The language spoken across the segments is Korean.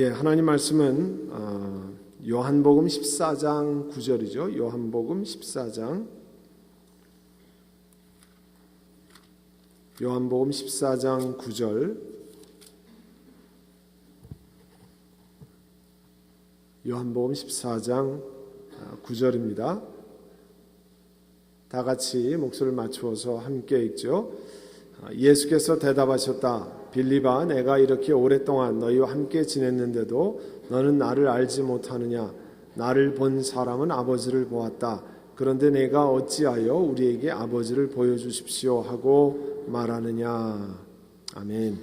하나님 말씀은 요한복음 14장 9절이죠. 요한복음 14장 9절. 요한복음 14장 9절입니다. 다 같이 목소리를 맞추어서 함께 읽죠. 예수께서 대답하셨다. 빌립아, 내가 이렇게 오랫동안 너희와 함께 지냈는데도 너는 나를 알지 못하느냐? 나를 본 사람은 아버지를 보았다. 그런데 내가 어찌하여 우리에게 아버지를 보여주십시오 하고 말하느냐? 아멘.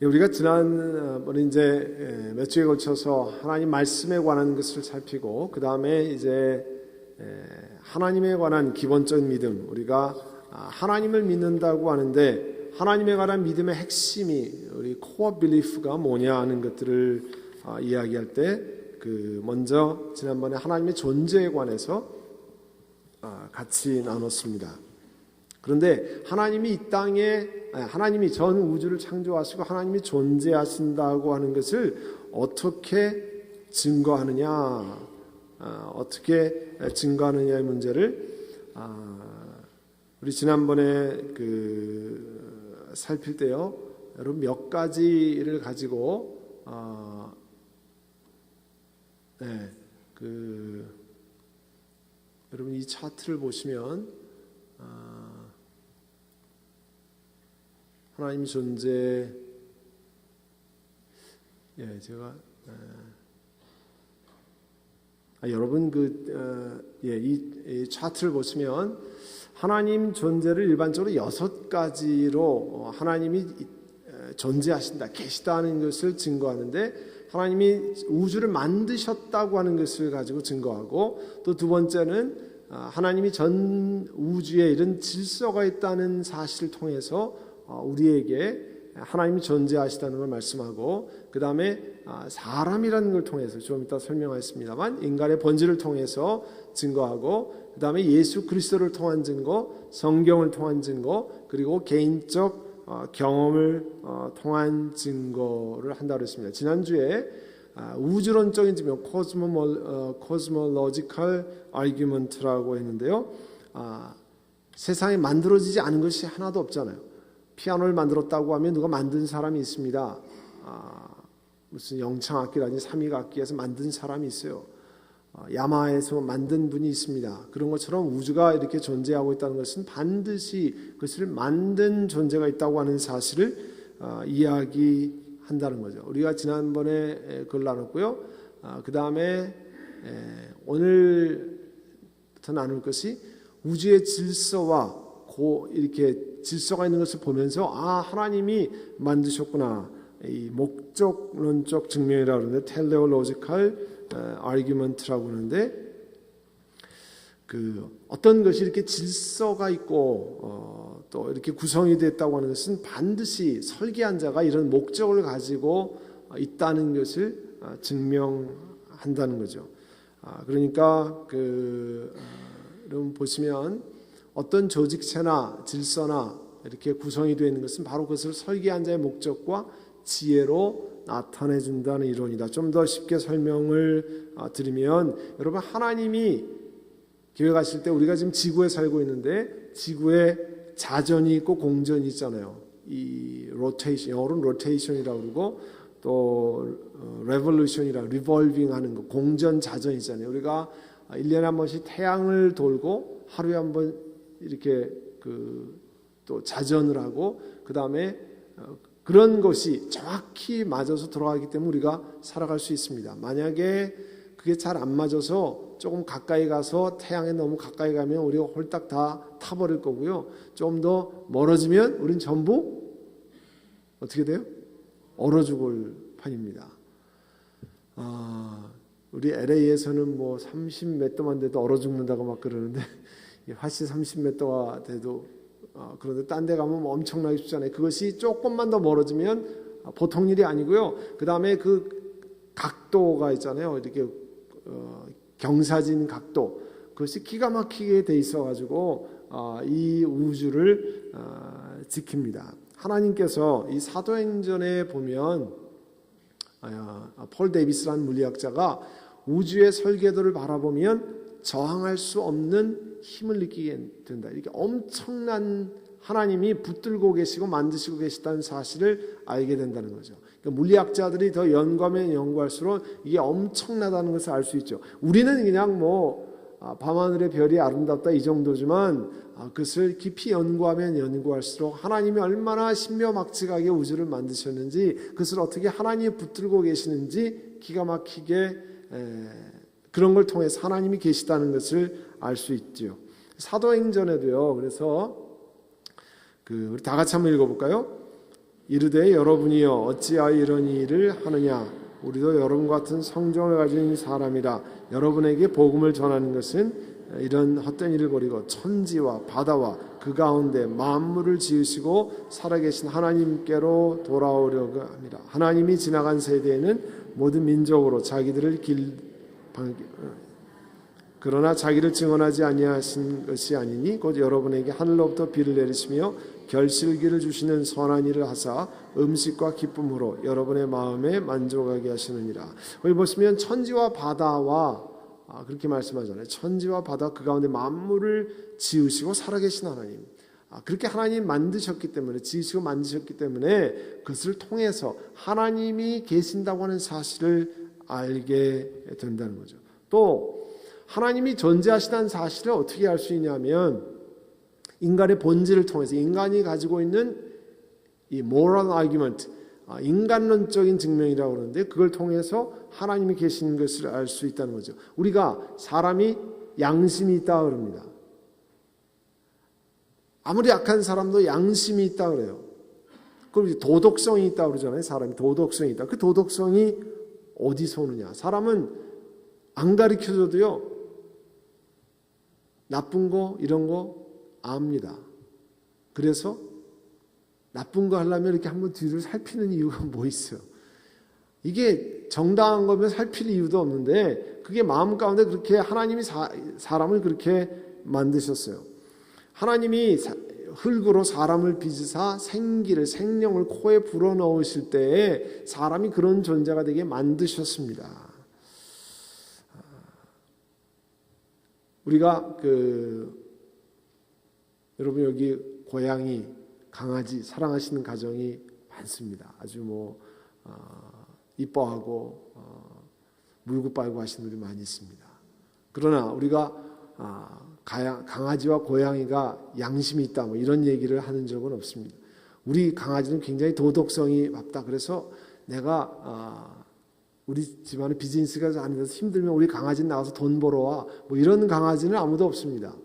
우리가 지난번에 이제 몇 주에 걸쳐서 하나님 말씀에 관한 것을 살피고, 그 다음에 이제 하나님에 관한 기본적인 믿음, 우리가 하나님을 믿는다고 하는데 하나님에 관한 믿음의 핵심이 우리 코어 빌리프가 뭐냐 하는 것들을 이야기할 때 먼저 지난번에 하나님의 존재에 관해서 같이 나눴습니다. 그런데 하나님이 이 땅에 하나님이 전 우주를 창조하시고 하나님이 존재하신다고 하는 것을 어떻게 증거하느냐, 어떻게 증거하느냐의 문제를 우리 지난번에 살필 때요, 여러분 몇 가지를 가지고 여러분 이 차트를 보시면 하나님 존재, 제가 여러분 이 차트를 보시면 하나님 존재를 일반적으로 6가지로 하나님이 존재하신다, 계시다는 것을 증거하는데, 하나님이 우주를 만드셨다고 하는 것을 가지고 증거하고, 또 두 번째는 하나님이 전 우주에 이런 질서가 있다는 사실을 통해서 우리에게 하나님이 존재하시다는 걸 말씀하고, 그 다음에 사람이라는 걸 통해서 좀 이따 설명하겠습니다만 인간의 본질을 통해서 증거하고, 그 다음에 예수 그리스도를 통한 증거, 성경을 통한 증거, 그리고 개인적 경험을 통한 증거를 한다고 했습니다. 지난주에 우주론적인 증명, cosmological argument라고 했는데요. 세상에 만들어지지 않은 것이 하나도 없잖아요. 피아노를 만들었다고 하면 누가 만든 사람이 있습니다. 무슨 영창악기라든지 삼위악기에서 만든 사람이 있어요. 야마에서 만든 분이 있습니다. 그런 것처럼 우주가 이렇게 존재하고 있다는 것은 반드시 그것을 만든 존재가 있다고 하는 사실을 이야기한다는 거죠. 우리가 지난번에 그걸 나눴고요. 그 다음에 오늘부터 나눌 것이 우주의 질서와 이렇게 질서가 있는 것을 보면서 하나님이 만드셨구나. 이 목적론적 증명이라고 하는데 teleological argument라고 하는데, 어떤 것이 이렇게 질서가 있고 또 이렇게 구성이 됐다고 하는 것은 반드시 설계한 자가 이런 목적을 가지고 있다는 것을 증명한다는 거죠. 그러니까 여러분 보시면 어떤 조직체나 질서나 이렇게 구성이 되어 있는 것은 바로 그것을 설계한 자의 목적과 지혜로 나타내 준다는 이론이다. 좀 더 쉽게 설명을 드리면, 여러분 하나님이 계획하실 때 우리가 지금 지구에 살고 있는데 지구에 자전이 있고 공전이 있잖아요. 이 로테이션, 영어로는 로테이션이라고 그러고 또 레볼루션이라고 리볼빙 하는 거, 공전 자전 있잖아요. 우리가 1년에 한 번씩 태양을 돌고 하루에 한 번 이렇게 또 자전을 하고, 그 다음에 그런 것이 정확히 맞아서 돌아가기 때문에 우리가 살아갈 수 있습니다. 만약에 그게 잘 안 맞아서 조금 가까이 가서 태양에 너무 가까이 가면 우리가 홀딱 다 타버릴 거고요. 좀 더 멀어지면 우린 전부 어떻게 돼요? 얼어 죽을 판입니다. 우리 LA에서는 뭐 30 몇 도만 돼도 얼어 죽는다고 막 그러는데, 화씨 30 몇 도가 돼도 그런데 딴 데 가면 엄청나게 춥잖아요. 그것이 조금만 더 멀어지면 보통 일이 아니고요. 그 다음에 그 각도가 있잖아요. 이렇게 경사진 각도, 그것이 기가 막히게 돼 있어가지고 이 우주를 지킵니다. 하나님께서 이 사도행전에 보면 폴 데이비스라는 물리학자가 우주의 설계도를 바라보면 저항할 수 없는 힘을 느끼게 된다. 이렇게 엄청난 하나님이 붙들고 계시고 만드시고 계시다는 사실을 알게 된다는 거죠. 그러니까 물리학자들이 더 연구하면 연구할수록 이게 엄청나다는 것을 알 수 있죠. 우리는 그냥 밤하늘의 별이 아름답다 이 정도지만 그것을 깊이 연구하면 연구할수록 하나님이 얼마나 신묘막측하게 우주를 만드셨는지, 그것을 어떻게 하나님이 붙들고 계시는지 기가 막히게 그런 걸 통해서 하나님이 계시다는 것을 알 수 있죠. 사도행전에도요. 그래서 우리 다 같이 한번 읽어볼까요? 이르되 여러분이여 어찌하여 이런 일을 하느냐, 우리도 여러분 같은 성정을 가진 사람이라. 여러분에게 복음을 전하는 것은 이런 헛된 일을 버리고 천지와 바다와 그 가운데 만물을 지으시고 살아계신 하나님께로 돌아오려고 합니다. 하나님이 지나간 세대에는 모든 민족으로 자기들을 그러나 자기를 증언하지 아니하신 것이 아니니 곧 여러분에게 하늘로부터 비를 내리시며 결실기를 주시는 선한 일을 하사 음식과 기쁨으로 여러분의 마음에 만족하게 하시느니라. 여기 보시면 천지와 바다와 그렇게 말씀하잖아요. 천지와 바다 그 가운데 만물을 지으시고 살아계신 하나님. 그렇게 하나님 만드셨기 때문에, 지으시고 만드셨기 때문에 그것을 통해서 하나님이 계신다고 하는 사실을 알게 된다는 거죠. 또 하나님이 존재하시다는 사실을 어떻게 알 수 있냐면 인간의 본질을 통해서, 인간이 가지고 있는 이 moral argument, 인간론적인 증명이라고 그러는데 그걸 통해서 하나님이 계시는 것을 알 수 있다는 거죠. 우리가 사람이 양심이 있다 그럽니다. 아무리 약한 사람도 양심이 있다 그래요. 그럼 도덕성이 있다 그러잖아요. 사람이 도덕성이 있다. 그 도덕성이 어디서 오느냐? 사람은 안 가르쳐줘도요, 나쁜 거 이런 거 압니다. 그래서 나쁜 거 하려면 이렇게 한번 뒤를 살피는 이유가 뭐 있어요? 이게 정당한 거면 살필 이유도 없는데 그게 마음 가운데 그렇게 하나님이 사람을 그렇게 만드셨어요. 하나님이 흙으로 사람을 빚으사 생명을 코에 불어넣으실 때에 사람이 그런 존재가 되게 만드셨습니다. 우리가 여러분 여기 고양이, 강아지 사랑하시는 가정이 많습니다. 아주 이뻐하고 물고 빨고 하시는 분들이 많이 있습니다. 그러나 우리가 강아지와 고양이가 양심이 있다 이런 얘기를 하는 적은 없습니다. 우리 강아지는 굉장히 도덕성이 높다. 그래서 내가 우리 집안에 비즈니스가 안 돼서 힘들면 우리 강아지는 나가서 돈 벌어와 이런 강아지는 아무도 없습니다.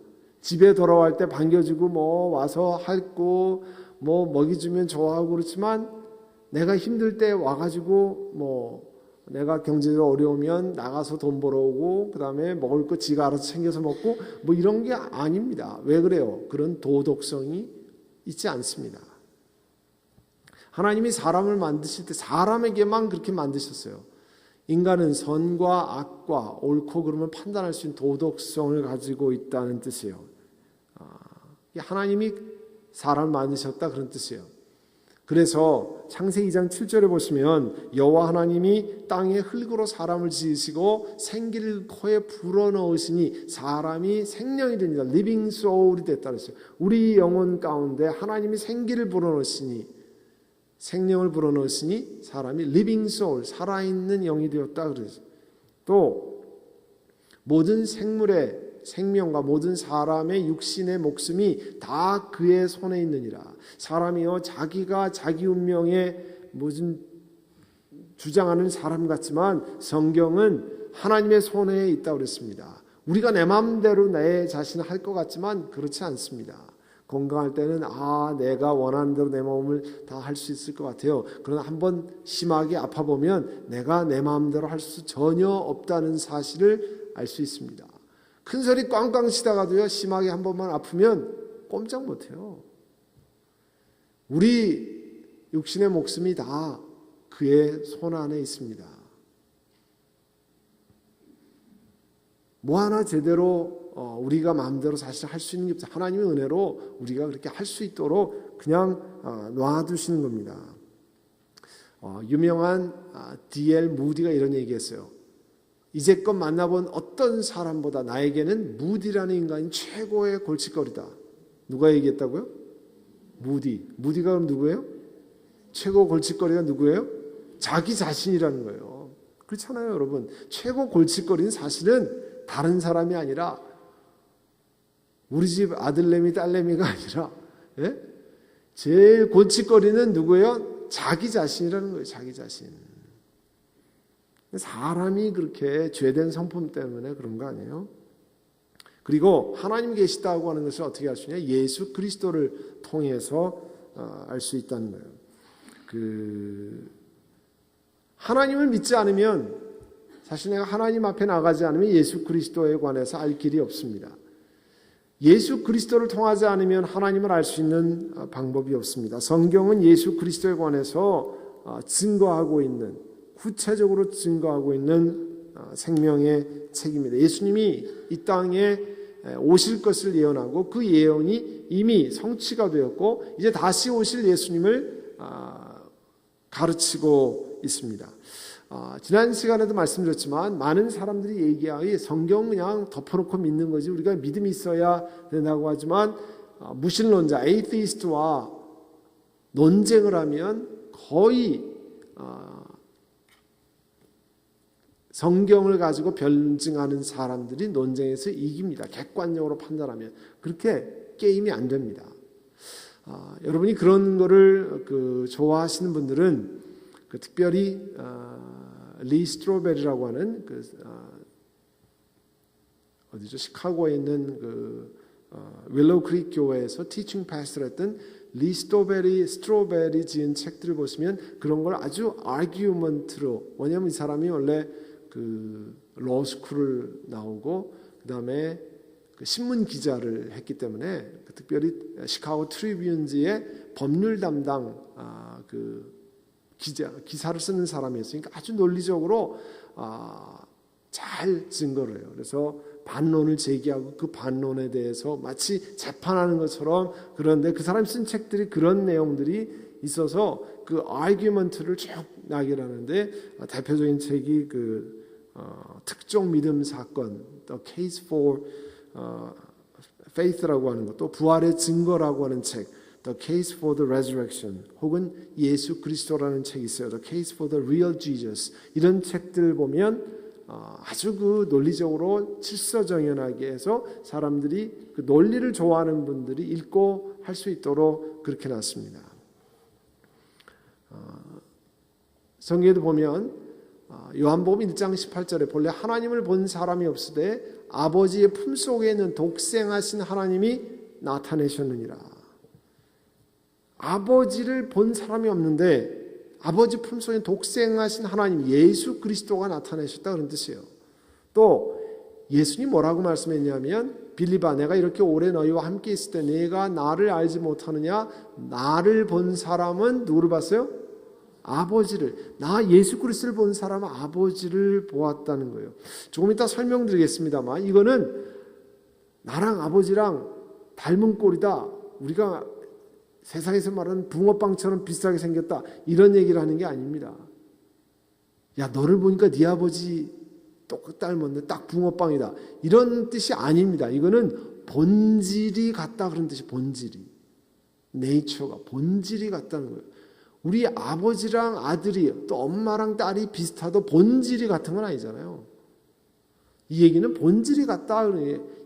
집에 돌아갈 때 반겨주고 와서 핥고 먹이 주면 좋아하고 그렇지만 내가 힘들 때 와가지고 내가 경제적으로 어려우면 나가서 돈 벌어오고 그 다음에 먹을 거 지가 알아서 챙겨서 먹고 이런 게 아닙니다. 왜 그래요? 그런 도덕성이 있지 않습니다. 하나님이 사람을 만드실 때 사람에게만 그렇게 만드셨어요. 인간은 선과 악과 옳고 그름을 판단할 수 있는 도덕성을 가지고 있다는 뜻이에요. 하나님이 사람을 만드셨다 그런 뜻이에요. 그래서 창세기 2장 7절에 보시면 여호와 하나님이 땅에 흙으로 사람을 지으시고 생기를 코에 불어넣으시니 사람이 생명이 됩니다. 리빙 소울이 됐다 그랬어요. 우리 영혼 가운데 하나님이 생기를 불어넣으시니, 생명을 불어넣으시니 사람이 리빙 소울, 살아있는 영이 되었다 그랬어요. 또 모든 생물의 생명과 모든 사람의 육신의 목숨이 다 그의 손에 있느니라. 사람이요 자기가 자기 운명에 무슨 주장하는 사람 같지만 성경은 하나님의 손에 있다고 그랬습니다. 우리가 내 마음대로 내 자신을 할 것 같지만 그렇지 않습니다. 건강할 때는 내가 원하는 대로 내 마음을 다 할 수 있을 것 같아요. 그러나 한번 심하게 아파 보면 내가 내 마음대로 할 수 전혀 없다는 사실을 알 수 있습니다. 큰 소리 꽝꽝 치다가도요, 심하게 한 번만 아프면 꼼짝 못해요. 우리 육신의 목숨이 다 그의 손 안에 있습니다. 뭐 하나 제대로 우리가 마음대로 사실 할 수 있는 게 없어요. 하나님의 은혜로 우리가 그렇게 할 수 있도록 그냥 놔두시는 겁니다. 유명한 D.L. 무디가 이런 얘기했어요. 이제껏 만나본 어떤 사람보다 나에게는 무디라는 인간이 최고의 골칫거리다. 누가 얘기했다고요? 무디. 무디가 그럼 누구예요? 최고 골칫거리가 누구예요? 자기 자신이라는 거예요. 그렇잖아요, 여러분. 최고 골칫거리는 사실은 다른 사람이 아니라 우리 집 아들내미 딸내미가 아니라 제일 골칫거리는 누구예요? 자기 자신이라는 거예요. 자기 자신. 사람이 그렇게 죄된 성품 때문에 그런 거 아니에요? 그리고 하나님 계시다고 하는 것을 어떻게 알 수 있냐? 예수 그리스도를 통해서 알 수 있다는 거예요. 하나님을 믿지 않으면 사실 내가 하나님 앞에 나가지 않으면 예수 그리스도에 관해서 알 길이 없습니다. 예수 그리스도를 통하지 않으면 하나님을 알 수 있는 방법이 없습니다. 성경은 예수 그리스도에 관해서 증거하고 있는, 구체적으로 증거하고 있는 생명의 책입니다. 예수님이 이 땅에 오실 것을 예언하고 그 예언이 이미 성취가 되었고 이제 다시 오실 예수님을 가르치고 있습니다. 지난 시간에도 말씀드렸지만 많은 사람들이 얘기하기 성경 그냥 덮어놓고 믿는 거지 우리가 믿음이 있어야 된다고 하지만 무신론자, 에이티스트와 논쟁을 하면 거의 성경을 가지고 변증하는 사람들이 논쟁에서 이깁니다. 객관적으로 판단하면. 그렇게 게임이 안 됩니다. 여러분이 그런 거를 좋아하시는 분들은 특별히 리 스트로베리라고 하는 어디죠? 시카고에 있는 윌로우 크릭 교회에서 티칭 패스터를 했던 리 스트로베리 지은 책들을 보시면 그런 걸 아주 아규먼트로, 왜냐하면 이 사람이 원래 로스쿨을 나오고 그 다음에 신문 기자를 했기 때문에 특별히 시카고 트리뷴지의 법률 담당 기사를 쓰는 사람이었으니까 아주 논리적으로 잘 증거를 해요. 그래서 반론을 제기하고 그 반론에 대해서 마치 재판하는 것처럼, 그런데 그 사람이 쓴 책들이 그런 내용들이 있어서 그 아규먼트를 쭉 나열하는데 대표적인 책이 특종 믿음 사건, The Case for Faith라고 하는 것, 또 부활의 증거라고 하는 책, The Case for the Resurrection, 혹은 예수 그리스도라는 책이 있어요. The Case for the Real Jesus. 이런 책들 보면 아주 논리적으로 질서정연하게 해서 사람들이 그 논리를 좋아하는 분들이 읽고 할 수 있도록 그렇게 놨습니다. 성경에도 보면 요한복음 1장 18절에 본래 하나님을 본 사람이 없으되 아버지의 품속에 있는 독생하신 하나님이 나타내셨느니라. 아버지를 본 사람이 없는데 아버지 품속에 독생하신 하나님 예수 그리스도가 나타내셨다 그런 뜻이에요. 또 예수님 뭐라고 말씀했냐면 빌립아 내가 이렇게 오래 너희와 함께 있을 때 내가 나를 알지 못하느냐? 나를 본 사람은 누구를 봤어요? 아버지를. 나 예수 그리스도를 본 사람은 아버지를 보았다는 거예요. 조금 이따 설명드리겠습니다만 이거는 나랑 아버지랑 닮은 꼴이다. 우리가 세상에서 말하는 붕어빵처럼 비슷하게 생겼다. 이런 얘기를 하는 게 아닙니다. 야 너를 보니까 네 아버지 똑같 닮았네. 딱 붕어빵이다. 이런 뜻이 아닙니다. 이거는 본질이 같다 그런 뜻이 본질이. 네이처가 본질이 같다는 거예요. 우리 아버지랑 아들이 또 엄마랑 딸이 비슷하도 본질이 같은 건 아니잖아요. 이 얘기는 본질이 같다.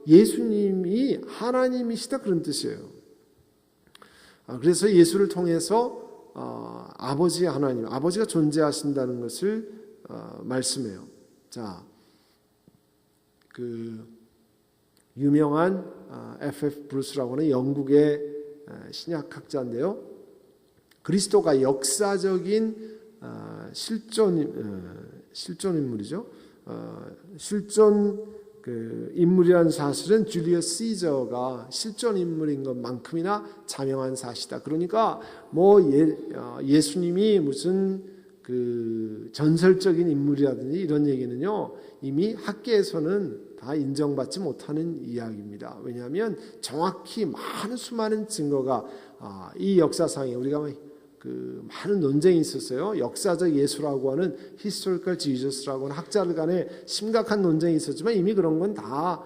예수님이 하나님이시다 그런 뜻이에요. 그래서 예수를 통해서 아버지 하나님, 아버지가 존재하신다는 것을 말씀해요. 자, 유명한 F.F. 브루스라고 하는 영국의 신약학자인데요. 그리스도가 역사적인 실존 인물이죠. 실존 인물이라는 사실은 줄리어스 시저가 실존 인물인 것만큼이나 자명한 사실이다. 그러니까 예수님이 무슨 전설적인 인물이라든지 이런 얘기는요 이미 학계에서는 다 인정받지 못하는 이야기입니다. 왜냐하면 정확히 수많은 증거가 이 역사상에 우리가 그 많은 논쟁이 있었어요. 역사적 예수라고 하는 historical Jesus라고 하는 학자들 간에 심각한 논쟁이 있었지만 이미 그런 건 다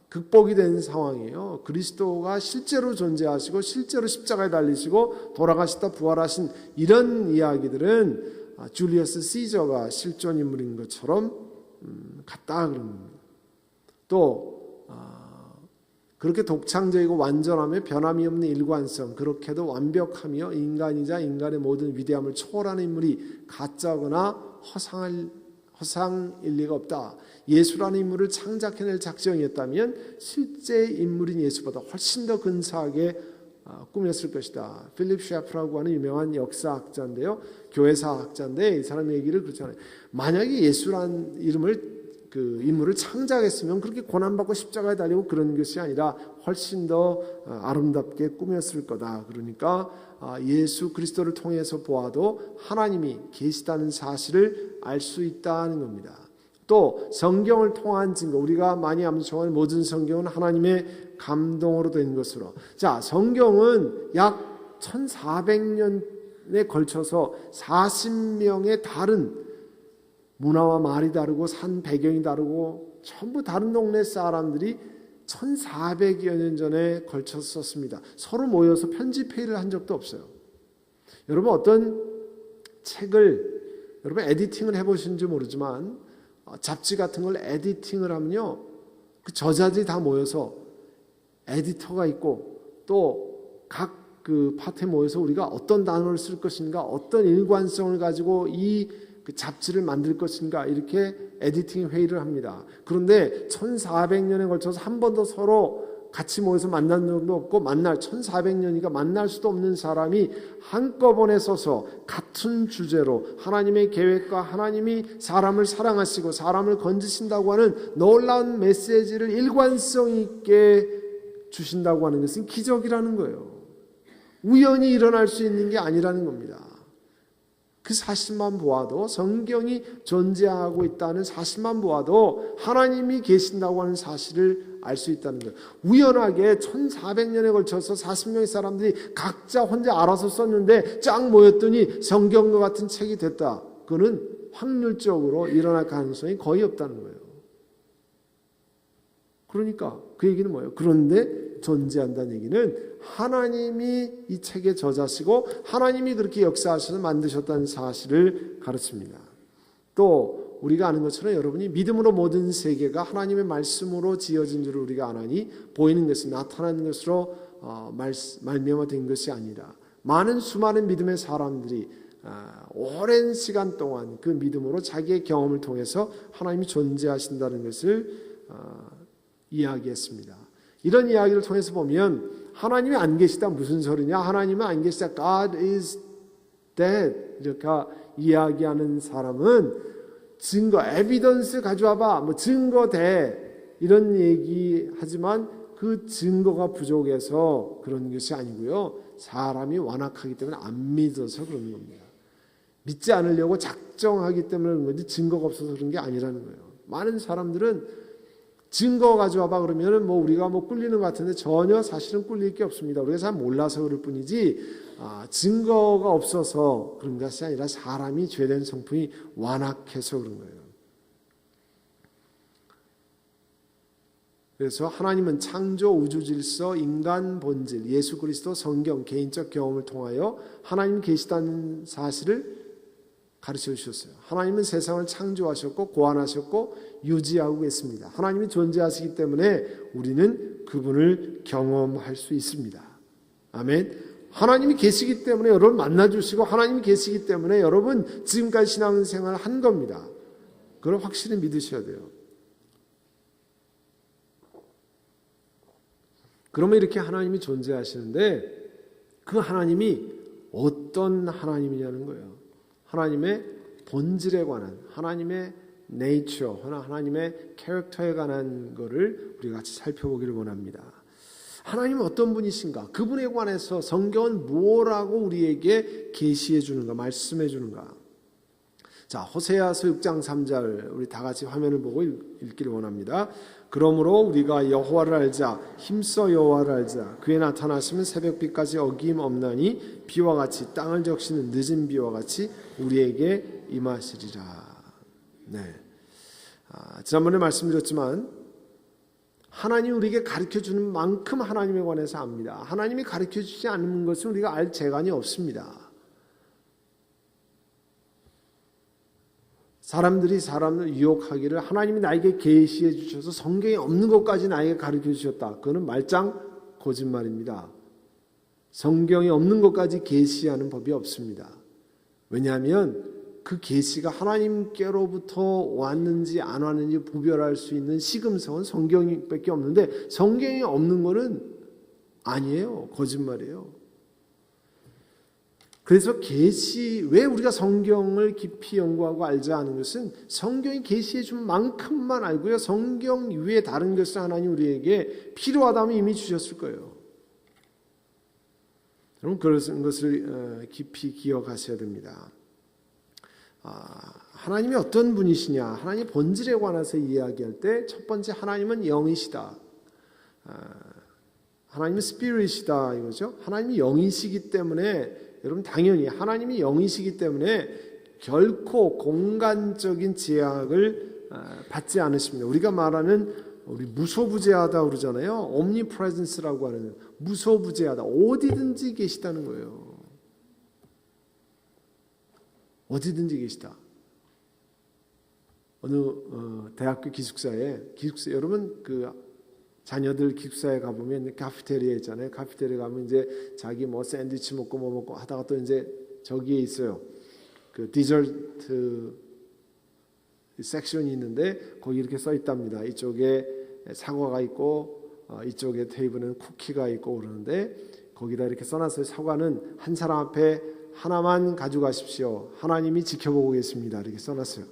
극복이 된 상황이에요. 그리스도가 실제로 존재하시고 실제로 십자가에 달리시고 돌아가시다 부활하신 이런 이야기들은 줄리어스 시저가 실존 인물인 것처럼 같다 그런 겁니다. 또 그렇게 독창적이고 완전하며 변함이 없는 일관성, 그렇게도 완벽하며 인간이자 인간의 모든 위대함을 초월하는 인물이 가짜거나 허상일 리가 없다. 예수라는 인물을 창작해낼 작정이었다면 실제 인물인 예수보다 훨씬 더 근사하게 꾸몄을 것이다. 필립 셰프라고 하는 유명한 역사학자인데요. 교회사학자인데 이 사람 얘기를 그렇잖아요. 만약에 예수라는 인물을 창작했으면 그렇게 고난받고 십자가에 달리고 그런 것이 아니라 훨씬 더 아름답게 꾸몄을 거다. 그러니까 예수 그리스도를 통해서 보아도 하나님이 계시다는 사실을 알 수 있다는 겁니다. 또 성경을 통한 증거, 우리가 많이 암송하는 모든 성경은 하나님의 감동으로 된 것으로. 자, 성경은 약 1400년에 걸쳐서 40명의 다른 문화와 말이 다르고 산 배경이 다르고 전부 다른 동네 사람들이 1400여 년 전에 걸쳐서 썼습니다. 서로 모여서 편집회의를 한 적도 없어요. 여러분 어떤 책을 여러분 에디팅을 해보신지 모르지만 잡지 같은 걸 에디팅을 하면요, 그 저자들이 다 모여서 에디터가 있고 또 각 그 파트에 모여서 우리가 어떤 단어를 쓸 것인가, 어떤 일관성을 가지고 그 잡지를 만들 것인가 이렇게 에디팅 회의를 합니다. 그런데 1400년에 걸쳐서 한 번도 서로 같이 모여서 만난 적도 없고 1400년이니까 만날 수도 없는 사람이 한꺼번에 서서 같은 주제로 하나님의 계획과 하나님이 사람을 사랑하시고 사람을 건지신다고 하는 놀라운 메시지를 일관성 있게 주신다고 하는 것은 기적이라는 거예요. 우연히 일어날 수 있는 게 아니라는 겁니다. 그 사실만 보아도, 성경이 존재하고 있다는 사실만 보아도 하나님이 계신다고 하는 사실을 알 수 있다는 거예요. 우연하게 1400년에 걸쳐서 40명의 사람들이 각자 혼자 알아서 썼는데 쫙 모였더니 성경과 같은 책이 됐다. 그거는 확률적으로 일어날 가능성이 거의 없다는 거예요. 그러니까 그 얘기는 뭐예요? 그런데 존재한다는 얘기는 하나님이 이 책의 저자시고 하나님이 그렇게 역사하셔서 만드셨다는 사실을 가르칩니다. 또 우리가 아는 것처럼 여러분이 믿음으로 모든 세계가 하나님의 말씀으로 지어진 줄을 우리가 아나니 보이는 것은 나타나는 것으로 말미암아 된 것이 아니라 많은 수많은 믿음의 사람들이 오랜 시간 동안 그 믿음으로 자기의 경험을 통해서 하나님이 존재하신다는 것을 이야기했습니다. 이런 이야기를 통해서 보면 하나님이 안 계시다 무슨 소리냐? 하나님은 안 계시다. God is dead. 이렇게 이야기하는 사람은 증거, 에비던스 가져와봐. 뭐 증거 대 이런 얘기하지만 그 증거가 부족해서 그런 것이 아니고요. 사람이 완악하기 때문에 안 믿어서 그런 겁니다. 믿지 않으려고 작정하기 때문에 그런 건지 증거가 없어서 그런 게 아니라는 거예요. 많은 사람들은 증거 가져와봐 그러면은 우리가 꿀리는 것 같은데 전혀 사실은 꿀릴 게 없습니다. 우리가 잘 몰라서 그럴 뿐이지 증거가 없어서 그런 것이 아니라 사람이 죄된 성품이 완악해서 그런 거예요. 그래서 하나님은 창조, 우주 질서, 인간 본질, 예수 그리스도, 성경, 개인적 경험을 통하여 하나님 계시다는 사실을 가르쳐 주셨어요. 하나님은 세상을 창조하셨고 고안하셨고 유지하고 계십니다. 하나님이 존재하시기 때문에 우리는 그분을 경험할 수 있습니다. 아멘. 하나님이 계시기 때문에 여러분 만나주시고 하나님이 계시기 때문에 여러분 지금까지 신앙생활을 한 겁니다. 그걸 확실히 믿으셔야 돼요. 그러면 이렇게 하나님이 존재하시는데 그 하나님이 어떤 하나님이냐는 거예요. 하나님의 본질에 관한, 하나님의 네이처, 하나님의 캐릭터에 관한 것을 우리가 같이 살펴보기를 원합니다. 하나님은 어떤 분이신가? 그분에 관해서 성경은 뭐라고 우리에게 계시해 주는가, 말씀해 주는가? 자, 호세아서 6장 3절 우리 다 같이 화면을 보고 읽기를 원합니다. 그러므로 우리가 여호와를 알자, 힘써 여호와를 알자. 그의 나타나심은 새벽비까지 어김없나니 비와 같이 땅을 적시는 늦은 비와 같이 우리에게 임하시리라. 네. 지난번에 말씀드렸지만 하나님 우리에게 가르쳐주는 만큼 하나님에 관해서 압니다. 하나님이 가르쳐주지 않는 것은 우리가 알 재간이 없습니다. 사람들이 사람을 유혹하기를 하나님이 나에게 계시해 주셔서 성경에 없는 것까지 나에게 가르쳐 주셨다. 그거는 말짱 거짓말입니다. 성경에 없는 것까지 계시하는 법이 없습니다. 왜냐하면 그 계시가 하나님께로부터 왔는지 안 왔는지 구별할 수 있는 시금석은 성경밖에 없는데 성경에 없는 거는 아니에요. 거짓말이에요. 그래서 왜 우리가 성경을 깊이 연구하고 알자 하는 것은 성경이 계시해 준 만큼만 알고요. 성경 이외에 다른 것을 하나님 우리에게 필요하다면 이미 주셨을 거예요. 여러분 그런 것을 깊이 기억하셔야 됩니다. 하나님이 어떤 분이시냐, 하나님의 본질에 관해서 이야기할 때 첫 번째 하나님은 영이시다. 하나님은 스피릿이다 이거죠. 하나님이 영이시기 때문에 여러분 당연히 하나님이 영이시기 때문에 결코 공간적인 제약을 받지 않으십니다. 우리가 말하는 우리 무소부재하다 그러잖아요. omnipresence라고 하는 무소부재하다. 어디든지 계시다는 거예요. 어디든지 계시다. 어느 대학교 기숙사에 여러분 그 자녀들 기숙사에 가보면 카페테리아 있잖아요. 카페테리아 가면 이제 자기 뭐 샌드위치 먹고 뭐 먹고 하다가 또 이제 저기에 있어요. 그 디저트 섹션이 있는데 거기 이렇게 써 있답니다. 이쪽에 사과가 있고 이쪽에 테이블은 쿠키가 있고 그러는데 거기다 이렇게 써놨어요. 사과는 한 사람 앞에 하나만 가져가십시오. 하나님이 지켜보고 계십니다. 이렇게 써놨어요.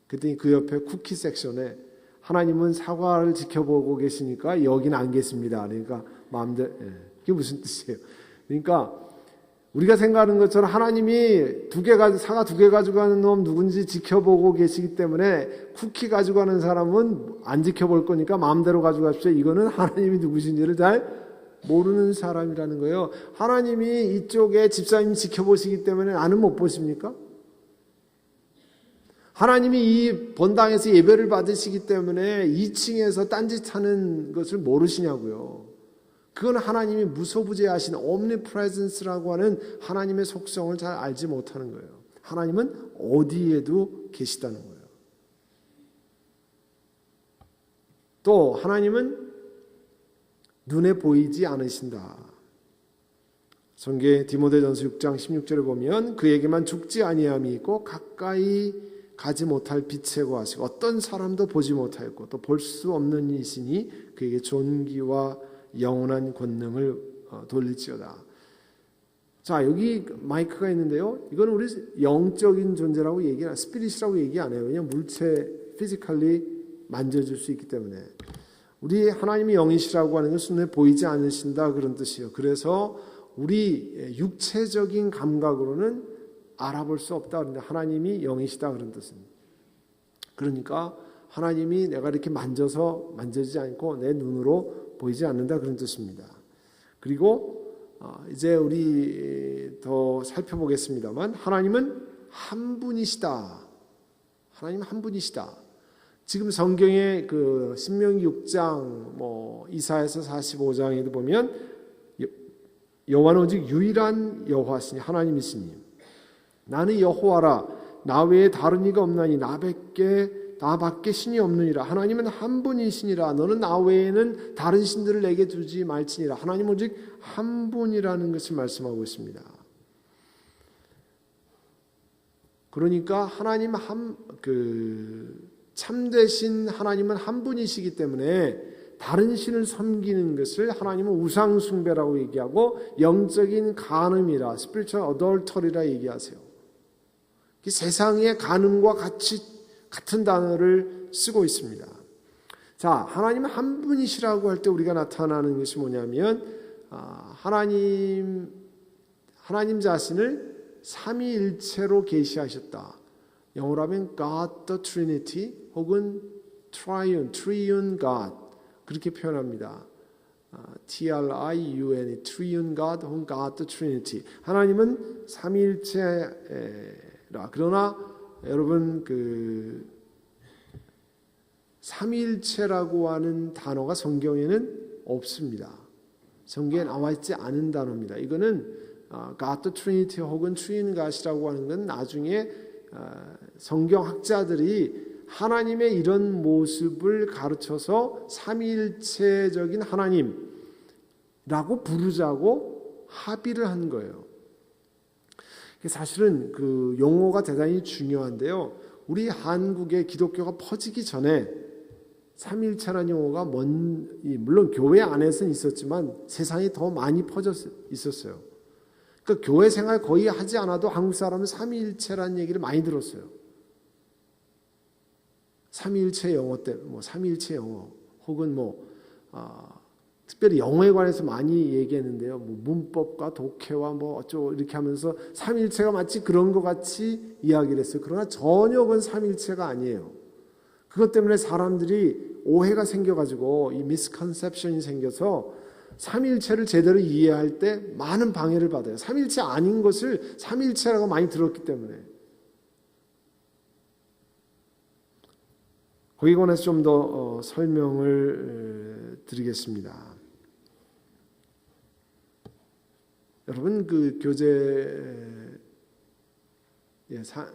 그랬더니 그 옆에 쿠키 섹션에 하나님은 사과를 지켜보고 계시니까 여기는 안 계십니다. 그러니까 마음대로 그게 무슨 뜻이에요? 그러니까 우리가 생각하는 것처럼 하나님이 사과 2개 가져가는 놈 누군지 지켜보고 계시기 때문에 쿠키 가져가는 사람은 안 지켜볼 거니까 마음대로 가져가십시오. 이거는 하나님이 누구신지를 잘 모르는 사람이라는 거예요. 하나님이 이쪽에 집사님 지켜보시기 때문에 나는 못 보십니까? 하나님이 이 본당에서 예배를 받으시기 때문에 2층에서 딴짓하는 것을 모르시냐고요. 그건 하나님이 무소부재하신 omnipresence라고 하는 하나님의 속성을 잘 알지 못하는 거예요. 하나님은 어디에도 계시다는 거예요. 또 하나님은 눈에 보이지 않으신다. 성경 디모데전서 6장 16절에 보면 그에게만 죽지 아니함이 있고 가까이 가지 못할 빛에 거하시고 어떤 사람도 보지 못하였고 또 볼 수 없는 이시니 그에게 존귀와 영원한 권능을 돌릴지어다. 자, 여기 마이크가 있는데요. 이건 우리 영적인 존재라고 스피릿이라고 얘기 안 해요. 왜냐하면 물체, 피지컬리 만져줄 수 있기 때문에. 우리 하나님이 영이시라고 하는 것은 눈에 보이지 않으신다 그런 뜻이에요. 그래서 우리 육체적인 감각으로는 알아볼 수 없다. 그런데 하나님이 영이시다 그런 뜻입니다. 그러니까 하나님이 내가 이렇게 만져지지 않고 내 눈으로 보이지 않는다 그런 뜻입니다. 그리고 이제 우리 더 살펴보겠습니다만 하나님은 한 분이시다. 하나님 한 분이시다. 지금 성경의 그 신명기 6장 이사야서 45장에도 보면 여호와는 오직 유일한 여호와시니 하나님이시니 나는 여호와라 나 외에 다른 이가 없나니 나밖에 신이 없느니라. 하나님은 한 분이시니라. 너는 나 외에는 다른 신들을 내게 두지 말지니라. 하나님은 오직 한 분이라는 것을 말씀하고 있습니다. 그러니까 하나님 참되신 하나님은 한 분이시기 때문에 다른 신을 섬기는 것을 하나님은 우상 숭배라고 얘기하고 영적인 간음이라 spiritual adultery라 얘기하세요. 세상의 간음과 같은 단어를 쓰고 있습니다. 자, 하나님은 한 분이시라고 할 때 우리가 나타나는 것이 뭐냐면 하나님 자신을 삼위일체로 계시하셨다. 영어로 하면 God the Trinity 혹은 triune God 그렇게 표현합니다. Triune, triune God 혹은 God the Trinity. 하나님은 삼위일체라. 그러나 여러분 그 삼위일체라고 하는 단어가 성경에는 없습니다. 성경에 나와 있지 않은 단어입니다. 이거는 God the Trinity 혹은 Triune God이라고 하는 건 나중에 성경학자들이 하나님의 이런 모습을 가르쳐서 삼위일체적인 하나님이라고 부르자고 합의를 한 거예요. 사실은 그 용어가 대단히 중요한데요. 우리 한국의 기독교가 퍼지기 전에 삼위일체라는 용어가 물론 교회 안에서는 있었지만 세상에 더 많이 퍼져 있었어요. 그러니까 교회 생활 거의 하지 않아도 한국 사람은 삼위일체라는 얘기를 많이 들었어요. 삼위일체 영어 삼위일체 영어 혹은 특별히 영어에 관해서 많이 얘기했는데요. 문법과 독해와 어쩌고 이렇게 하면서 삼위일체가 마치 그런 것 같이 이야기를 했어요. 그러나 전혀 그건 삼위일체가 아니에요. 그것 때문에 사람들이 오해가 생겨가지고 이 미스컨셉션이 생겨서 삼위일체를 제대로 이해할 때 많은 방해를 받아요. 삼위일체 아닌 것을 삼위일체라고 많이 들었기 때문에. 거기에 관해서 좀 더 설명을 드리겠습니다. 여러분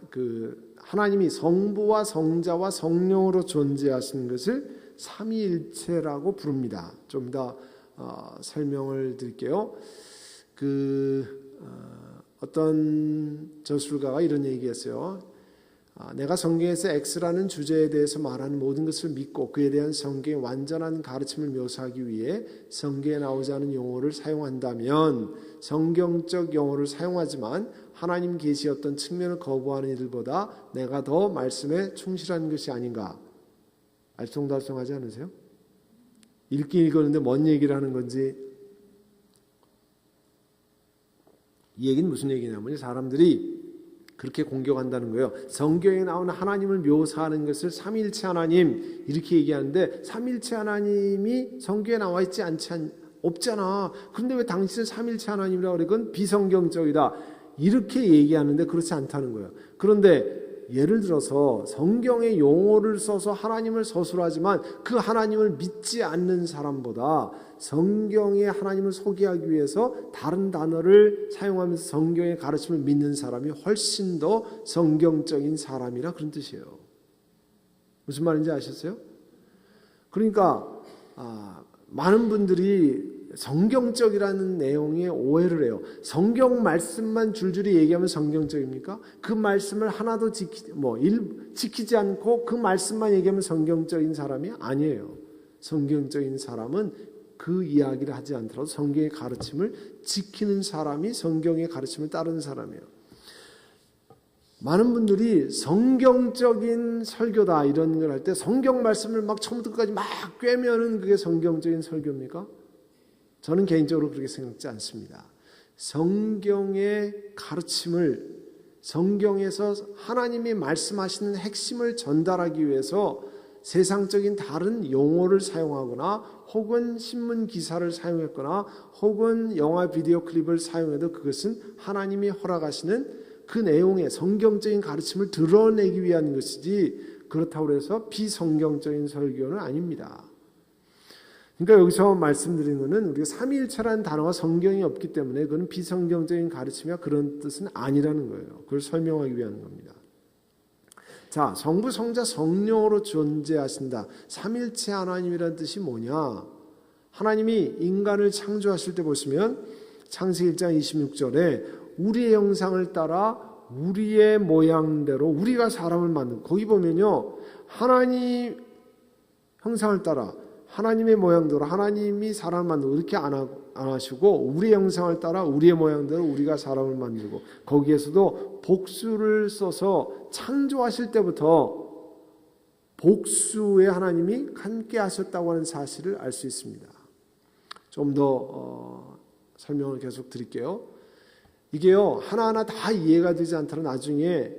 그 하나님이 성부와 성자와 성령으로 존재하시는 것을 삼위일체라고 부릅니다. 좀 더 설명을 드릴게요. 어떤 저술가가 이런 얘기했어요. 내가 성경에서 X라는 주제에 대해서 말하는 모든 것을 믿고 그에 대한 성경의 완전한 가르침을 묘사하기 위해 성경에 나오지 않은 용어를 사용한다면 성경적 용어를 사용하지만 하나님 계시 어떤 측면을 거부하는 이들보다 내가 더 말씀에 충실한 것이 아닌가. 알쏭달쏭하지 않으세요? 읽긴 읽었는데 뭔 얘기를 하는 건지. 이 얘기는 무슨 얘기냐면 사람들이 그렇게 공격한다는 거예요. 성경에 나오는 하나님을 묘사하는 것을 삼위일체 하나님 이렇게 얘기하는데 삼위일체 하나님이 성경에 나와 있지 없잖아. 그런데 왜 당신은 삼위일체 하나님이라고 그래? 그건 비성경적이다. 이렇게 얘기하는데 그렇지 않다는 거예요. 그런데 예를 들어서 성경의 용어를 써서 하나님을 서술하지만 그 하나님을 믿지 않는 사람보다 성경의 하나님을 소개하기 위해서 다른 단어를 사용하면서 성경의 가르침을 믿는 사람이 훨씬 더 성경적인 사람이라 그런 뜻이에요. 무슨 말인지 아셨어요? 그러니까 많은 분들이 성경적이라는 내용에 오해를 해요. 성경 말씀만 줄줄이 얘기하면 성경적입니까? 그 말씀을 하나도 지키지 않고 그 말씀만 얘기하면 성경적인 사람이 아니에요. 성경적인 사람은 그 이야기를 하지 않더라도 성경의 가르침을 지키는 사람이 성경의 가르침을 따르는 사람이에요. 많은 분들이 성경적인 설교다 이런 걸 할 때 성경 말씀을 막 처음부터 끝까지 막 꿰면은 그게 성경적인 설교입니까? 저는 개인적으로 그렇게 생각지 않습니다. 성경의 가르침을 성경에서 하나님이 말씀하시는 핵심을 전달하기 위해서 세상적인 다른 용어를 사용하거나 혹은 신문 기사를 사용했거나 혹은 영화 비디오 클립을 사용해도 그것은 하나님이 허락하시는 그 내용의 성경적인 가르침을 드러내기 위한 것이지 그렇다고 해서 비성경적인 설교는 아닙니다. 그러니까 여기서 말씀드린 것은 우리가 삼위일체라는 단어가 성경에 없기 때문에 그건 비성경적인 가르침이야 그런 뜻은 아니라는 거예요. 그걸 설명하기 위한 겁니다. 자, 성부, 성자, 성령으로 존재하신다. 삼일체 하나님이라는 뜻이 뭐냐? 하나님이 인간을 창조하실 때 보시면 창세기 1장 26절에 우리의 형상을 따라 우리의 모양대로 우리가 사람을 만든 거기 보면요. 하나님 형상을 따라 하나님의 모양대로 하나님이 사람을 만들고 이렇게 안 하시고 우리의 형상을 따라 우리의 모양대로 우리가 사람을 만들고 거기에서도 복수를 써서 창조하실 때부터 복수의 하나님이 함께 하셨다고 하는 사실을 알 수 있습니다. 좀 더 설명을 계속 드릴게요. 이게요 하나하나 다 이해가 되지 않더라도 나중에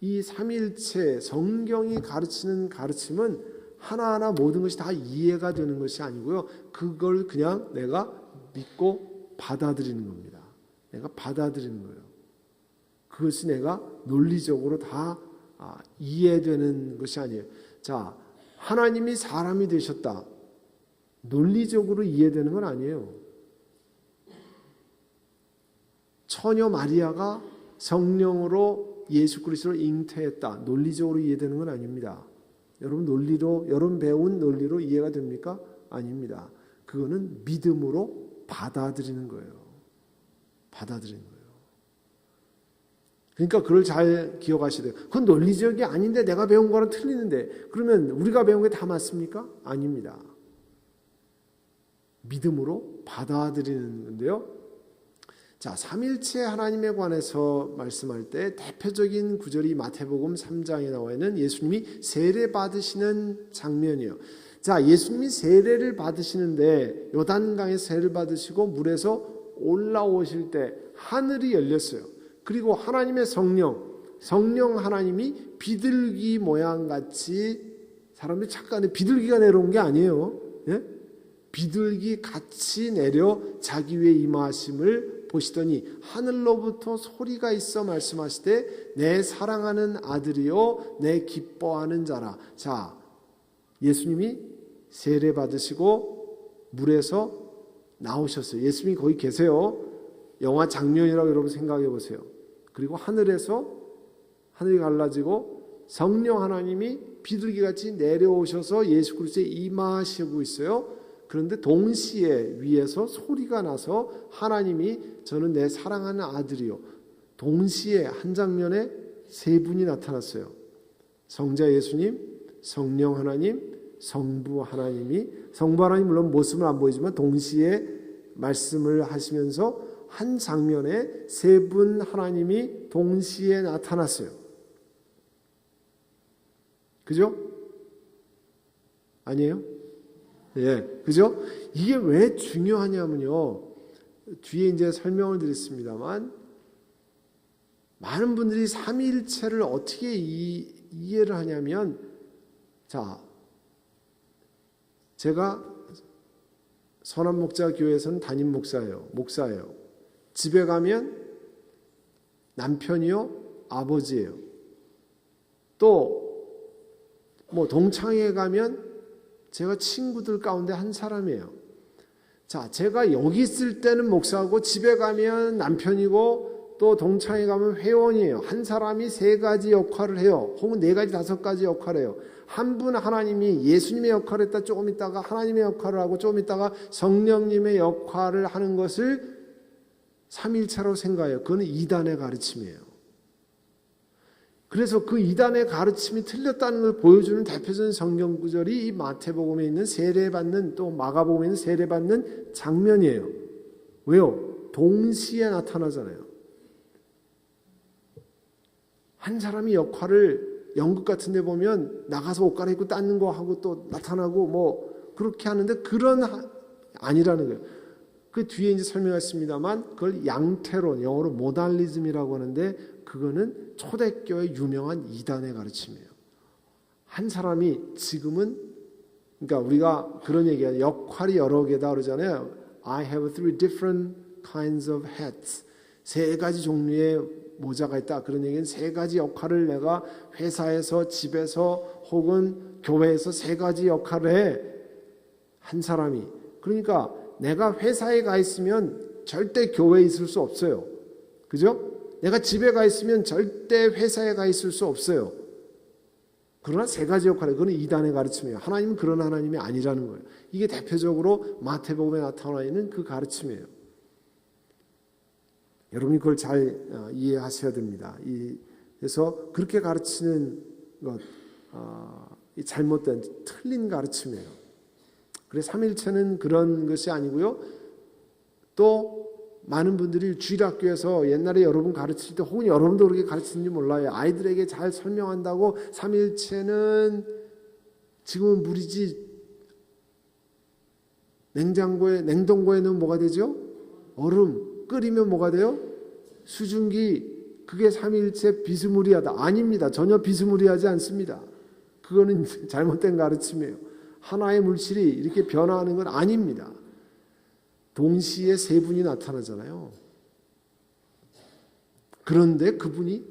이 삼위일체 성경이 가르치는 가르침은 하나하나 모든 것이 다 이해가 되는 것이 아니고요. 그걸 그냥 내가 믿고 받아들이는 겁니다. 내가 받아들이는 거예요. 그것이 내가 논리적으로 다 이해되는 것이 아니에요. 자, 하나님이 사람이 되셨다. 논리적으로 이해되는 건 아니에요. 처녀 마리아가 성령으로 예수 그리스도를 잉태했다. 논리적으로 이해되는 건 아닙니다. 여러분 배운 논리로 이해가 됩니까? 아닙니다. 그거는 믿음으로 받아들이는 거예요. 받아들이는 거예요. 그러니까 그걸 잘 기억하셔야 돼요. 그건 논리적이 아닌데 내가 배운 거랑 틀리는데 그러면 우리가 배운 게 다 맞습니까? 아닙니다. 믿음으로 받아들이는 건데요. 자, 삼일체 하나님에 관해서 말씀할 때 대표적인 구절이 마태복음 3장에 나와 있는 예수님이 세례 받으시는 장면이에요. 자, 예수님이 세례를 받으시는데 요단강에 세례를 받으시고 물에서 올라오실 때 하늘이 열렸어요. 그리고 하나님의 성령 하나님이 비둘기 모양같이 사람들이 착각하는데 비둘기가 내려온 게 아니에요. 예? 비둘기 같이 내려 자기 위에 임하심을 보시더니 하늘로부터 소리가 있어 말씀하시되 내 사랑하는 아들이요 내 기뻐하는 자라. 자, 예수님이 세례 받으시고 물에서 나오셨어요. 예수님이 거기 계세요. 영화 장면이라고 여러분 생각해 보세요. 그리고 하늘이 갈라지고 성령 하나님이 비둘기같이 내려오셔서 예수 그리스도에 임하시고 있어요. 그런데 동시에 위에서 소리가 나서 하나님이 저는 내 사랑하는 아들이요. 동시에 한 장면에 세 분이 나타났어요. 성자 예수님, 성령 하나님, 성부 하나님 물론 모습은 안 보이지만 동시에 말씀을 하시면서 한 장면에 세 분 하나님이 동시에 나타났어요. 그죠? 아니에요? 예, 그죠? 이게 왜 중요하냐면요. 뒤에 이제 설명을 드렸습니다만 많은 분들이 삼위일체를 어떻게 이해를 하냐면 자, 제가 선한목자교회에서는 담임 목사예요. 집에 가면 남편이요, 아버지예요. 또 뭐 동창회에 가면 제가 친구들 가운데 한 사람이에요. 자, 제가 여기 있을 때는 목사고 집에 가면 남편이고 또 동창회 가면 회원이에요. 한 사람이 세 가지 역할을 해요. 혹은 네 가지, 다섯 가지 역할을 해요. 한 분 하나님이 예수님의 역할을 했다 조금 있다가 하나님의 역할을 하고 조금 있다가 성령님의 역할을 하는 것을 삼일체라고 생각해요. 그건 이단의 가르침이에요. 그래서 그 이단의 가르침이 틀렸다는 걸 보여주는 대표적인 성경 구절이 이 마태복음에 있는 세례받는 또 마가복음에 있는 세례받는 장면이에요. 왜요? 동시에 나타나잖아요. 한 사람이 역할을 연극 같은 데 보면 나가서 옷 갈아입고 닦는 거 하고 또 나타나고 뭐 그렇게 하는데 아니라는 거예요. 그 뒤에 이제 설명했습니다만 그걸 양태론, 영어로 모달리즘이라고 하는데 그거는 초대교회 유명한 이단의 가르침이에요. 한 사람이 지금은 그러니까 우리가 그런 얘기해요. 역할이 여러 개다 그러잖아요. I have three different kinds of hats. 세 가지 종류의 모자가 있다. 그런 얘기는 세 가지 역할을 내가 회사에서 집에서 혹은 교회에서 세 가지 역할을 해. 한 사람이. 그러니까 내가 회사에 가 있으면 절대 교회에 있을 수 없어요. 그죠? 내가 집에 가 있으면 절대 회사에 가 있을 수 없어요. 그러나 세 가지 역할을, 그건 이단의 가르침이에요. 하나님은 그런 하나님이 아니라는 거예요. 이게 대표적으로 마태복음에 나타나 있는 그 가르침이에요. 여러분이 그걸 잘 이해하셔야 됩니다. 그래서 그렇게 가르치는 것, 잘못된, 틀린 가르침이에요. 그래서 삼일체는 그런 것이 아니고요. 또 많은 분들이 주일학교에서 옛날에 여러분 가르칠 때 혹은 여러분도 그렇게 가르치는지 몰라요. 아이들에게 잘 설명한다고 삼일체는 지금은 물이지 냉동고에 넣으면 뭐가 되죠? 얼음. 끓이면 뭐가 돼요? 수증기. 그게 삼위일체 비스무리하다. 아닙니다. 전혀 비스무리하지 않습니다. 그거는 잘못된 가르침이에요. 하나의 물질이 이렇게 변화하는 건 아닙니다. 동시에 세 분이 나타나잖아요. 그런데 그분이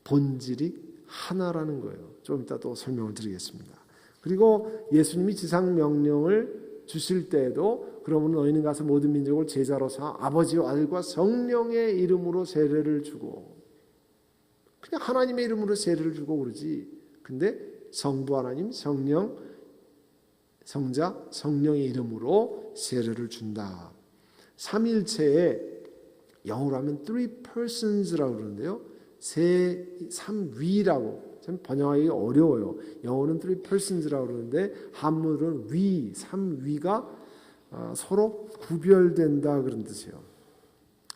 본질이 하나라는 거예요. 좀 이따 또 설명을 드리겠습니다. 그리고 예수님이 지상 명령을 주실 때에도 그러면 너희는 가서 모든 민족을 제자로 삼아 아버지와 아들과 성령의 이름으로 세례를 주고, 그냥 하나님의 이름으로 세례를 주고 그러지. 근데 성부 하나님, 성령, 성자, 성령의 이름으로 세례를 준다. 삼일체에 영어로 하면 three persons라고 그러는데요. 삼위라고 참 번역하기 어려워요. 영어는 three persons라고 그러는데 한문으로는 삼위가 서로 구별된다 그런 뜻이에요.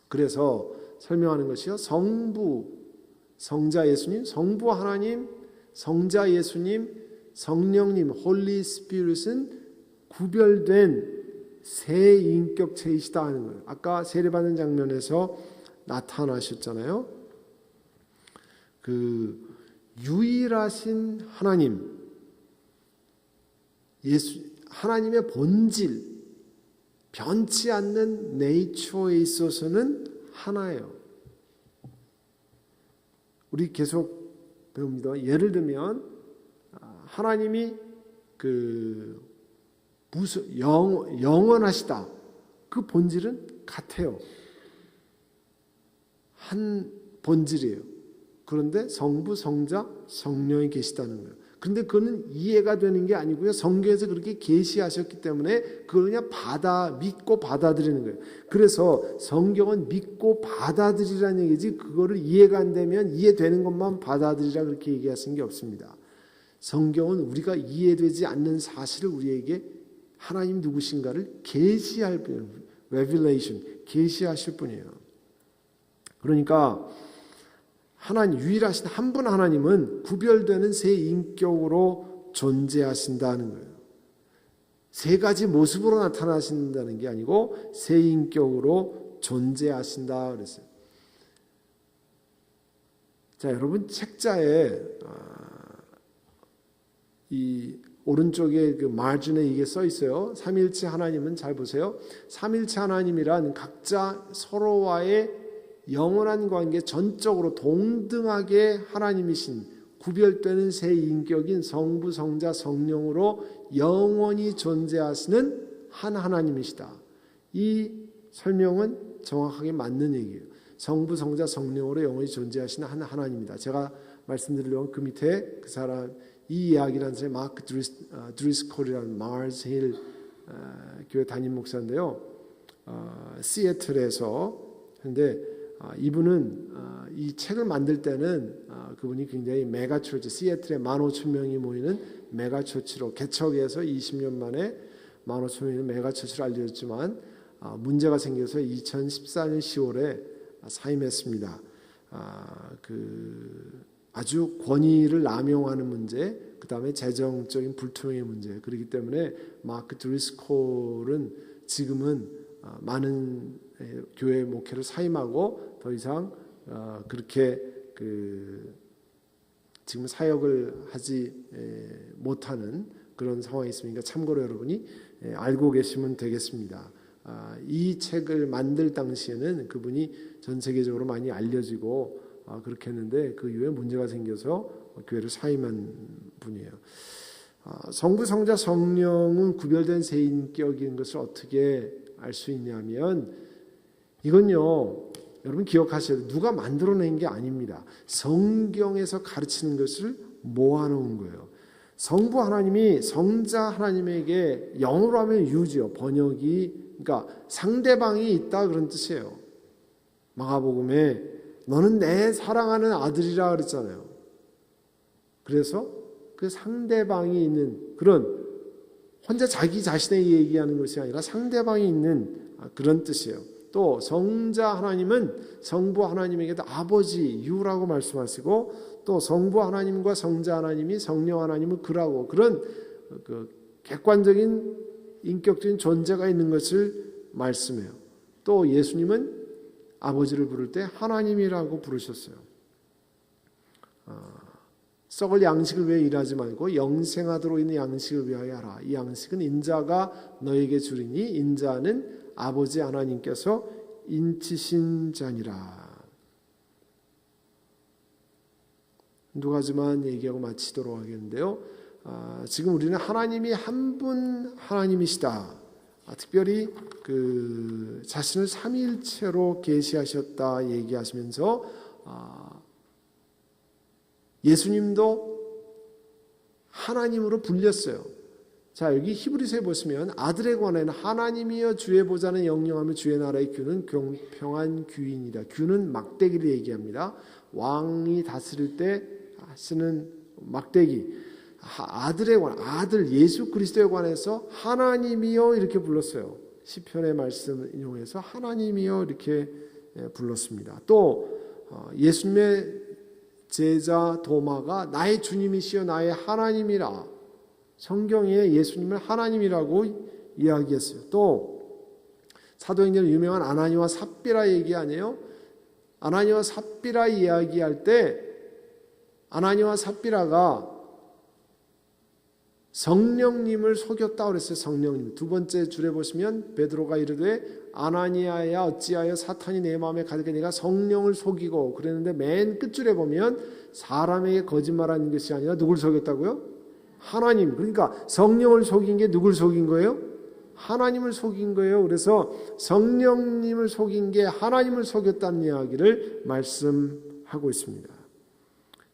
그래서 설명하는 것이요. 성부, 성자 예수님, 성부 하나님, 성자 예수님, 성령님, 홀리 스피릿은 구별된 세 인격체이시다 하는 거예요. 아까 세례받는 장면에서 나타나셨잖아요. 그 유일하신 하나님, 하나님의 본질, 변치 않는 네이처에 있어서는 하나예요. 우리 계속 배웁니다. 예를 들면 하나님이 영원하시다. 그 본질은 같아요. 한 본질이에요. 그런데 성부, 성자, 성령이 계시다는 거예요. 그런데 그거는 이해가 되는 게 아니고요. 성경에서 그렇게 계시하셨기 때문에 그걸 그냥 믿고 받아들이는 거예요. 그래서 성경은 믿고 받아들이라는 얘기지 그거를 이해가 안 되면 이해되는 것만 받아들이라 그렇게 얘기하신 게 없습니다. 성경은 우리가 이해되지 않는 사실을 우리에게 하나님 누구신가를 계시할 분이에요. revelation, 계시하실 분이에요. 그러니까 하나님, 유일하신 한 분 하나님은 구별되는 세 인격으로 존재하신다는 거예요. 세 가지 모습으로 나타나신다는 게 아니고 세 인격으로 존재하신다 그랬어요. 자, 여러분 책자에 이 오른쪽에 그 마진에 이게 써 있어요. 삼일체 하나님은 잘 보세요. 삼일체 하나님이란 각자 서로와의 영원한 관계, 전적으로 동등하게 하나님이신 구별되는 세 인격인 성부, 성자, 성령으로 영원히 존재하시는 한 하나님이시다. 이 설명은 정확하게 맞는 얘기예요. 성부, 성자, 성령으로 영원히 존재하시는 한 하나님이다. 제가 말씀드리려면 그 밑에 그 사람, 이 이야기라는 사람이 마크 드리스콜이라는 마르스 힐 교회 담임 목사인데요. 시애틀에서. 근데 이분은 이 책을 만들 때는 그분이 굉장히 메가처치, 시애틀에 15,000명이 모이는 메가처치로 개척해서 20년 만에 15,000명이 메가처치로 알려졌지만 문제가 생겨서 2014년 10월에 사임했습니다. 아주 권위를 남용하는 문제, 그 다음에 재정적인 불투명의 문제, 그렇기 때문에 마크 드리스콜은 지금은 많은 교회 목회를 사임하고 더 이상 그렇게 지금 사역을 하지 못하는 그런 상황이 있으니까 참고로 여러분이 알고 계시면 되겠습니다. 이 책을 만들 당시에는 그분이 전 세계적으로 많이 알려지고 그렇게 했는데 그 이후에 문제가 생겨서 교회를 사임한 분이에요. 성부, 성자, 성령은 구별된 세 인격인 것을 어떻게 알 수 있냐면 이건요, 여러분 기억하셔야 돼요. 누가 만들어낸 게 아닙니다. 성경에서 가르치는 것을 모아놓은 거예요. 성부 하나님이 성자 하나님에게 영어로 하면 유지요. 번역이 그러니까 상대방이 있다 그런 뜻이에요. 마가복음에 너는 내 사랑하는 아들이라 그랬잖아요. 그래서 그 상대방이 있는 그런 혼자 자기 자신의 얘기하는 것이 아니라 상대방이 있는 그런 뜻이에요. 또 성자 하나님은 성부 하나님에게도 아버지 유라고 말씀하시고 또 성부 하나님과 성자 하나님이 성령 하나님은 그라고 그런 객관적인 인격적인 존재가 있는 것을 말씀해요. 또 예수님은 아버지를 부를 때 하나님이라고 부르셨어요. 썩을 양식을 위해 일하지 말고 영생하도록 있는 양식을 위하여 하라. 이 양식은 인자가 너에게 주리니 인자는 아버지 하나님께서 인치신 자니라. 두 가지만 얘기하고 마치도록 하겠는데요. 지금 우리는 하나님이 한 분 하나님이시다. 특별히 그 자신을 삼위일체로 계시하셨다 얘기하시면서 예수님도 하나님으로 불렸어요. 자, 여기 히브리서에 보시면 아들에 관하여는 하나님이여 주의 보좌는 영영하며 주의 나라의 규는 공평한 규이니라. 규는 막대기를 얘기합니다. 왕이 다스릴 때 쓰는 막대기. 아들에 관한, 아들 예수 그리스도에 관해서 하나님이여 이렇게 불렀어요. 시편의 말씀을 인용해서 하나님이여 이렇게 불렀습니다. 또 예수님의 제자 도마가 나의 주님이시여 나의 하나님이라. 성경에 예수님을 하나님이라고 이야기했어요. 또 사도행전 유명한 아나니와 삽비라 얘기 아니에요? 아나니와 삽비라 이야기할 때 아나니와 삽비라가 성령님을 속였다고 그랬어요. 성령님. 두 번째 줄에 보시면 베드로가 이르되 아나니아야 어찌하여 사탄이 내 마음에 가득해 내가 성령을 속이고 그랬는데 맨 끝줄에 보면 사람에게 거짓말하는 것이 아니라 누굴 속였다고요? 하나님. 그러니까 성령을 속인 게 누굴 속인 거예요? 하나님을 속인 거예요. 그래서 성령님을 속인 게 하나님을 속였다는 이야기를 말씀하고 있습니다.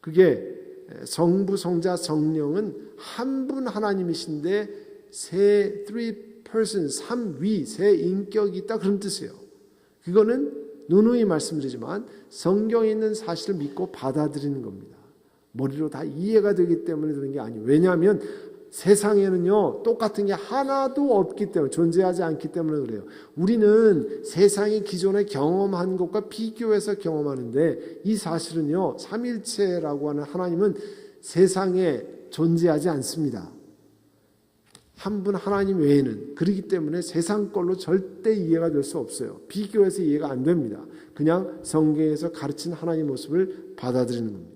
그게 성부, 성자, 성령은 한 분 하나님이신데 three persons, 삼위, 세 인격이 있다 그런 뜻이에요. 그거는 누누이 말씀드리지만 성경에 있는 사실을 믿고 받아들이는 겁니다. 머리로 다 이해가 되기 때문에 그런 게 아니에요. 왜냐하면 세상에는요 똑같은 게 하나도 없기 때문에 존재하지 않기 때문에 그래요. 우리는 세상이 기존에 경험한 것과 비교해서 경험하는데 이 사실은요 삼일체라고 하는 하나님은 세상에 존재하지 않습니다. 한 분 하나님 외에는. 그렇기 때문에 세상 걸로 절대 이해가 될 수 없어요. 비교해서 이해가 안 됩니다. 그냥 성경에서 가르친 하나님 모습을 받아들이는 겁니다.